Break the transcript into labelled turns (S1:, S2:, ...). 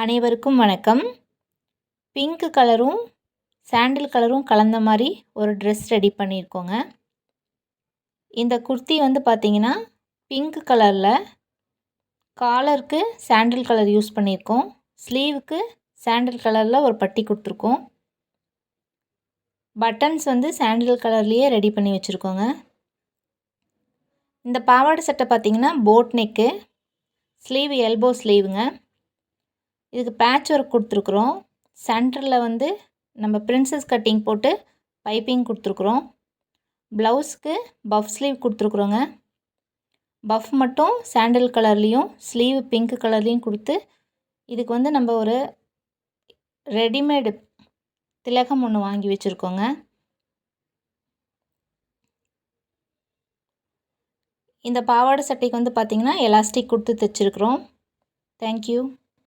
S1: அனைவருக்கும் வணக்கம். பிங்க் கலரும் சாண்டில் கலரும் கலந்த மாதிரி ஒரு ட்ரெஸ் ரெடி பண்ணியிருக்கோங்க. இந்த குர்த்தி வந்து பார்த்திங்கன்னா பிங்க் கலரில் காலருக்கு சாண்டில் கலர் யூஸ் பண்ணியிருக்கோம். ஸ்லீவுக்கு சாண்டில் கலரில் ஒரு பட்டி கொடுத்துருக்கோம். பட்டன்ஸ் வந்து சாண்டில் கலர்லேயே ரெடி பண்ணி வச்சுருக்கோங்க. இந்த பாவாடை சட்டை பார்த்திங்கன்னா போட் நெக்கு, ஸ்லீவ் எல்போ ஸ்லீவுங்க. இதுக்கு பேட்ச் ஒர்க் கொடுத்துருக்குறோம். சென்டரில் வந்து நம்ம பிரின்சஸ் கட்டிங் போட்டு பைப்பிங் கொடுத்துருக்குறோம். ப்ளவுஸ்க்கு பஃப் ஸ்லீவ் கொடுத்துருக்குறோங்க. பஃப் மட்டும் சாண்டில் கலர்லேயும் ஸ்லீவ் பிங்க் கலர்லேயும் கொடுத்து இதுக்கு வந்து நம்ம ஒரு ரெடிமேடு திலகம் ஒன்று வாங்கி வச்சுருக்கோங்க. இந்த பாவாடை சட்டைக்கு வந்து பார்த்திங்கன்னா எலாஸ்டிக் கொடுத்து தைச்சிருக்கிறோம். தேங்க்யூ.